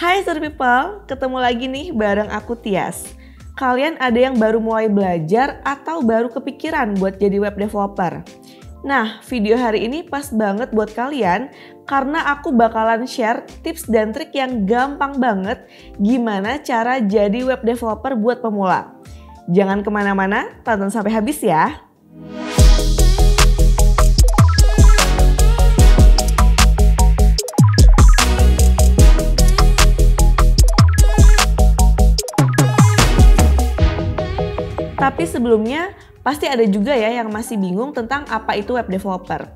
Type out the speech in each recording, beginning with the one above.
Hai Sur People, ketemu lagi nih bareng aku Tias. Kalian ada yang baru mulai belajar atau baru kepikiran buat jadi web developer? Nah, video hari ini pas banget buat kalian karena aku bakalan share tips dan trik yang gampang banget gimana cara jadi web developer buat pemula. Jangan kemana-mana, tonton sampai habis ya. Tapi sebelumnya, pasti ada juga ya yang masih bingung tentang apa itu web developer.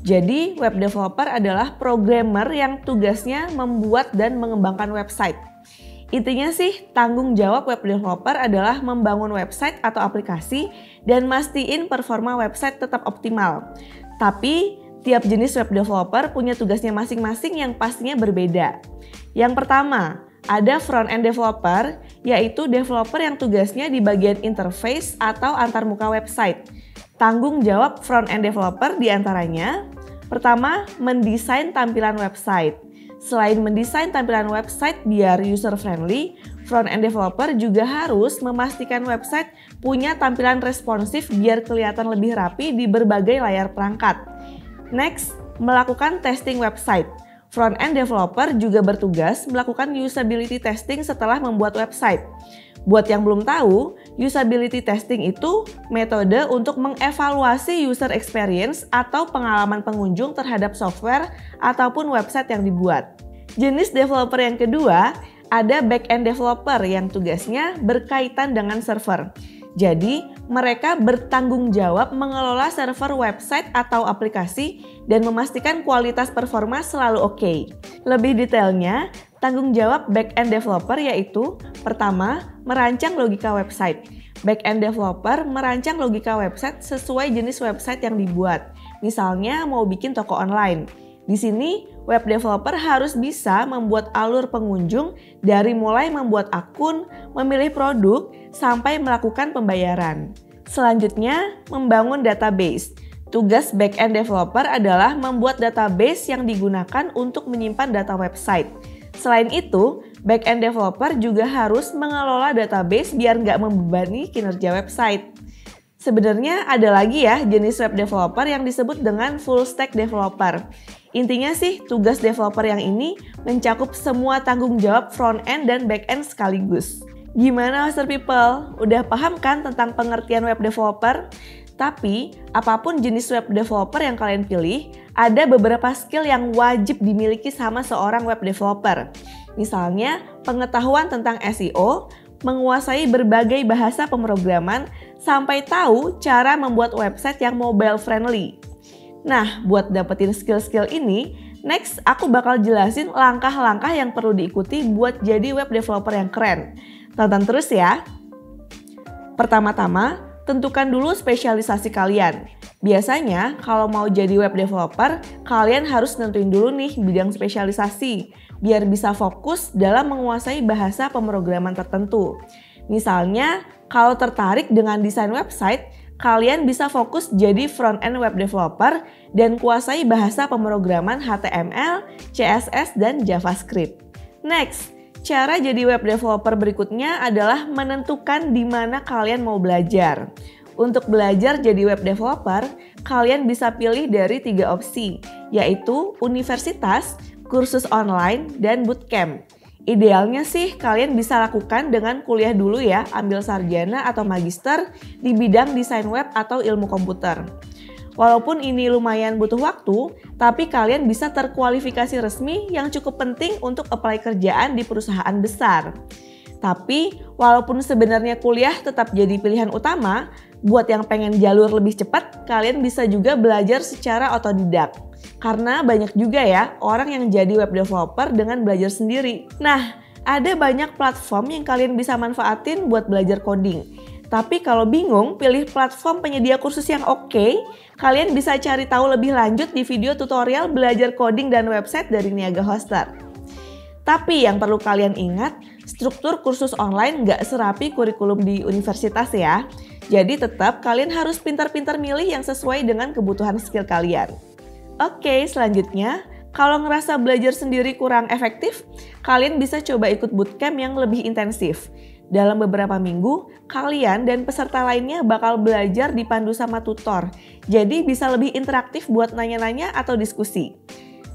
Jadi, web developer adalah programmer yang tugasnya membuat dan mengembangkan website. Intinya sih, tanggung jawab web developer adalah membangun website atau aplikasi dan mastiin performa website tetap optimal. Tapi, tiap jenis web developer punya tugasnya masing-masing yang pastinya berbeda. Yang pertama, ada front-end developer, yaitu developer yang tugasnya di bagian interface atau antarmuka website. Tanggung jawab front-end developer diantaranya, pertama, mendesain tampilan website. Selain mendesain tampilan website biar user-friendly, front-end developer juga harus memastikan website punya tampilan responsif biar kelihatan lebih rapi di berbagai layar perangkat. Next, melakukan testing website. Front-end developer juga bertugas melakukan usability testing setelah membuat website. Buat yang belum tahu, usability testing itu metode untuk mengevaluasi user experience atau pengalaman pengunjung terhadap software ataupun website yang dibuat. Jenis developer yang kedua, ada back-end developer yang tugasnya berkaitan dengan server. Jadi, mereka bertanggung jawab mengelola server website atau aplikasi dan memastikan kualitas performa selalu oke. Lebih detailnya, tanggung jawab back-end developer yaitu pertama, merancang logika website. Back-end developer merancang logika website sesuai jenis website yang dibuat. Misalnya mau bikin toko online. Di sini, web developer harus bisa membuat alur pengunjung dari mulai membuat akun, memilih produk, sampai melakukan pembayaran. Selanjutnya, membangun database. Tugas back-end developer adalah membuat database yang digunakan untuk menyimpan data website. Selain itu, back-end developer juga harus mengelola database biar nggak membebani kinerja website. Sebenarnya ada lagi ya jenis web developer yang disebut dengan full stack developer. Intinya sih tugas developer yang ini mencakup semua tanggung jawab front-end dan back-end sekaligus. Gimana Master People? Udah paham kan tentang pengertian web developer? Tapi apapun jenis web developer yang kalian pilih, ada beberapa skill yang wajib dimiliki sama seorang web developer. Misalnya pengetahuan tentang SEO, menguasai berbagai bahasa pemrograman, sampai tahu cara membuat website yang mobile friendly. Nah, buat dapetin skill-skill ini, next aku bakal jelasin langkah-langkah yang perlu diikuti buat jadi web developer yang keren. Tonton terus ya. Pertama-tama, tentukan dulu spesialisasi kalian. Biasanya, kalau mau jadi web developer, kalian harus nentuin dulu nih bidang spesialisasi, biar bisa fokus dalam menguasai bahasa pemrograman tertentu. Misalnya, kalau tertarik dengan desain website, kalian bisa fokus jadi front-end web developer dan kuasai bahasa pemrograman HTML, CSS, dan JavaScript. Next, cara jadi web developer berikutnya adalah menentukan di mana kalian mau belajar. Untuk belajar jadi web developer, kalian bisa pilih dari 3 opsi, yaitu universitas, kursus online, dan bootcamp. Idealnya sih kalian bisa lakukan dengan kuliah dulu ya, ambil sarjana atau magister di bidang desain web atau ilmu komputer. Walaupun ini lumayan butuh waktu, tapi kalian bisa terkualifikasi resmi yang cukup penting untuk apply kerjaan di perusahaan besar. Tapi walaupun sebenarnya kuliah tetap jadi pilihan utama, buat yang pengen jalur lebih cepat, kalian bisa juga belajar secara otodidak. Karena banyak juga ya orang yang jadi web developer dengan belajar sendiri. Nah, ada banyak platform yang kalian bisa manfaatin buat belajar coding. Tapi kalau bingung pilih platform penyedia kursus yang oke, kalian bisa cari tahu lebih lanjut di video tutorial belajar coding dan website dari Niaga Hoster. Tapi yang perlu kalian ingat, struktur kursus online nggak serapi kurikulum di universitas ya. Jadi tetap kalian harus pintar-pintar milih yang sesuai dengan kebutuhan skill kalian. Oke, selanjutnya Kalau ngerasa belajar sendiri kurang efektif, kalian bisa coba ikut bootcamp yang lebih intensif. Dalam beberapa minggu, kalian dan peserta lainnya bakal belajar dipandu sama tutor. Jadi bisa lebih interaktif buat nanya-nanya atau diskusi.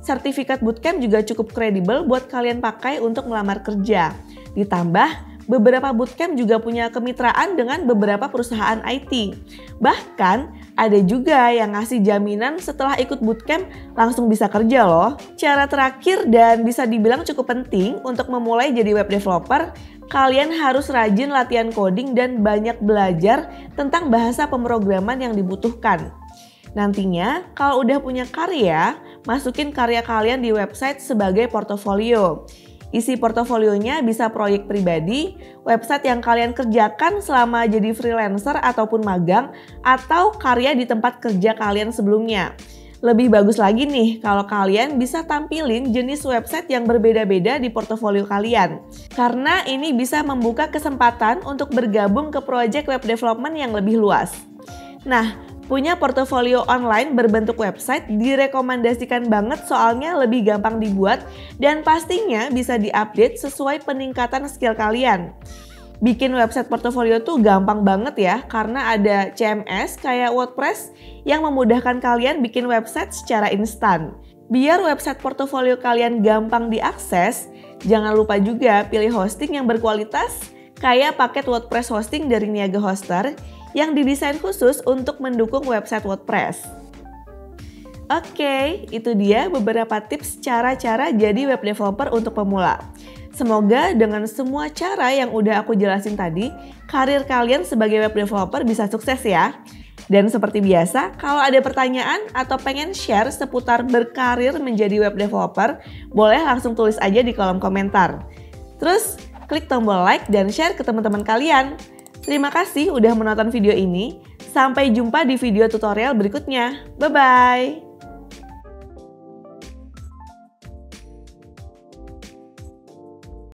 Sertifikat bootcamp juga cukup kredibel buat kalian pakai untuk melamar kerja. Ditambah, beberapa bootcamp juga punya kemitraan dengan beberapa perusahaan IT. Bahkan, ada juga yang ngasih jaminan setelah ikut bootcamp langsung bisa kerja loh. Cara terakhir dan bisa dibilang cukup penting untuk memulai jadi web developer, kalian harus rajin latihan coding dan banyak belajar tentang bahasa pemrograman yang dibutuhkan. Nantinya, kalau udah punya karya, masukin karya kalian di website sebagai portofolio. Isi portofolionya bisa proyek pribadi, website yang kalian kerjakan selama jadi freelancer ataupun magang, atau karya di tempat kerja kalian sebelumnya. Lebih bagus lagi nih kalau kalian bisa tampilin jenis website yang berbeda-beda di portofolio kalian. Karena ini bisa membuka kesempatan untuk bergabung ke proyek web development yang lebih luas. Nah, punya portofolio online berbentuk website direkomendasikan banget soalnya lebih gampang dibuat dan pastinya bisa diupdate sesuai peningkatan skill kalian. Bikin website portofolio tuh gampang banget ya karena ada CMS kayak WordPress yang memudahkan kalian bikin website secara instan. Biar website portofolio kalian gampang diakses, jangan lupa juga pilih hosting yang berkualitas kayak paket WordPress hosting dari Niaga Hoster yang didesain khusus untuk mendukung website WordPress. Oke, itu dia beberapa tips cara-cara jadi web developer untuk pemula. Semoga dengan semua cara yang udah aku jelasin tadi, karir kalian sebagai web developer bisa sukses ya. Dan seperti biasa, kalau ada pertanyaan atau pengen share seputar berkarir menjadi web developer, boleh langsung tulis aja di kolom komentar. Terus, klik tombol like dan share ke teman-teman kalian. Terima kasih udah menonton video ini. Sampai jumpa di video tutorial berikutnya. Bye-bye!